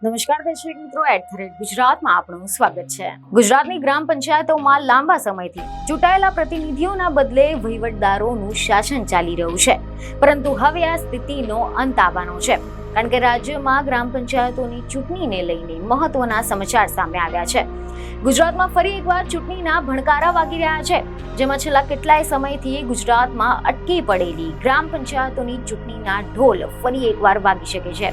નમસ્કાર દર્શક મિત્રો, ગુજરાતમાં આપનું સ્વાગત છે। ગુજરાતની ગ્રામ પંચાયતોમાં લાંબા સમયથી ચૂંટાયેલા પ્રતિનિધિઓના બદલે વહીવટદારોનું શાસન ચાલી રહ્યું છે, પરંતુ હવે આ સ્થિતિનો અંત આવવાનો છે, કારણ કે રાજ્યમાં ગ્રામ પંચાયતોની ચૂંટણીને લઈને મહત્વના સમાચાર સામે આવ્યા છે। ગુજરાતમાં ફરી એકવાર ચૂંટણીના ભણકારા વાગી રહ્યા છે, જેમાં છેલ્લા કેટલાય સમયથી ગુજરાતમાં અટકી પડેલી ગ્રામ પંચાયતોની ચૂંટણીના ઢોલ ફરી એકવાર વાગી શકે છે।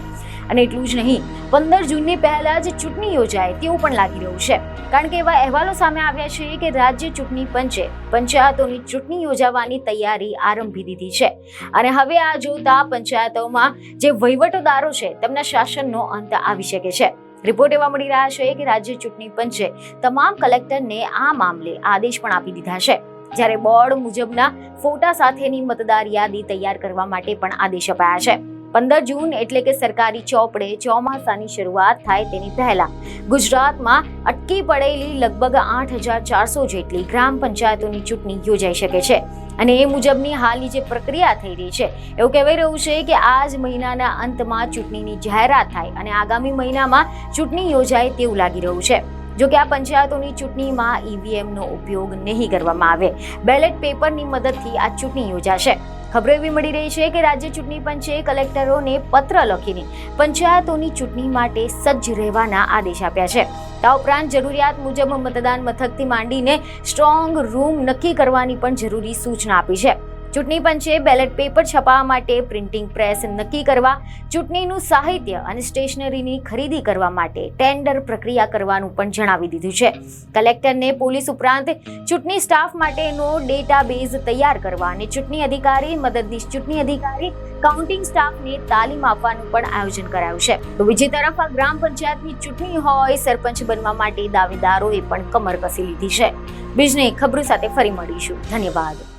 અને એટલું જ નહીં, 15 જૂનની પહેલા જ ચૂંટણી યોજાય તેવું પણ લાગી રહ્યું છે, કારણ કે એવા અહેવાલો સામે આવ્યા છે કે રાજ્ય ચૂંટણી પંચે પંચાયતોની ચૂંટણી યોજવાની તૈયારી આરંભી દીધી છે। અને હવે આ જોતા પંચાયતોમાં જે વહીવટદારો છે તેમના શાસનનો અંત આવી શકે છે। રિપોર્ટ એવા મળી રહ્યા છે કે રાજ્ય ચૂંટણી પંચે તમામ કલેક્ટરને આ મામલે આદેશ પણ આપી દીધા છે, જ્યારે બોર્ડ મુજબના ફોટા સાથેની મતદાર યાદી તૈયાર કરવા માટે પણ આદેશ અપાયા છે। 15 જૂન એટલે કે સરકારી ચોપડે ચોમાસાની શરૂઆત થાય તેની પહેલા ગુજરાતમાં અટકી પડેલી લગભગ 8,400 જેટલી ગ્રામ પંચાયતોની ચૂંટણી યોજાઈ શકે છે। અને એ મુજબની હાલની જે પ્રક્રિયા થઈ રહી છે, એવું કહેવાય રહ્યું છે કે આ જ મહિનાના અંતમાં ચૂંટણીની જાહેરાત થાય અને આગામી મહિનામાં ચૂંટણી યોજાય તેવું લાગી રહ્યું છે। જો કે આ પંચાયતોની ચૂંટણીમાં ઈવીએમનો ઉપયોગ નહીં કરવામાં આવે, બેલેટ પેપરની મદદથી આ ચૂંટણી યોજાશે। ખબરો એવી મળી રહી છે કે રાજ્ય ચૂંટણી પંચે કલેક્ટરોને પત્ર લખીને પંચાયતોની ચૂંટણી માટે સજ્જ રહેવાના આદેશ આપ્યા છે। આ ઉપરાંત જરૂરિયાત મુજબ મતદાન મથકથી માંડીને સ્ટ્રોંગ રૂમ નક્કી કરવાની પણ જરૂરી સૂચના આપી છે। ચૂંટણી પંચે બેલેટ પેપર છપાવવા માટે પ્રિન્ટિંગ પ્રેસ નક્કી કરવા, ચૂંટણીનું સાહિત્ય અને સ્ટેશનરીની ખરીદી કરવા માટે ટેન્ડર પ્રક્રિયા કરવાનું પણ જણાવી દીધું છે। કલેક્ટરને પોલીસ ઉપરાંત ચૂંટણી સ્ટાફ માટેનો ડેટાબેઝ તૈયાર કરવા અને ચૂંટણી અધિકારી, મદદનીશ ચૂંટણી અધિકારી, કાઉન્ટિંગ સ્ટાફને તાલીમ આપવાનું પણ આયોજન કરાયું છે। તો બીજી તરફ આ ગ્રામ પંચાયતની ચૂંટણી હોય, સરપંચ બનવા માટે દાવેદારોએ પણ કમર કસી લીધી છે। બીજની ખબરો સાથે ફરી મળીશું। ધન્યવાદ।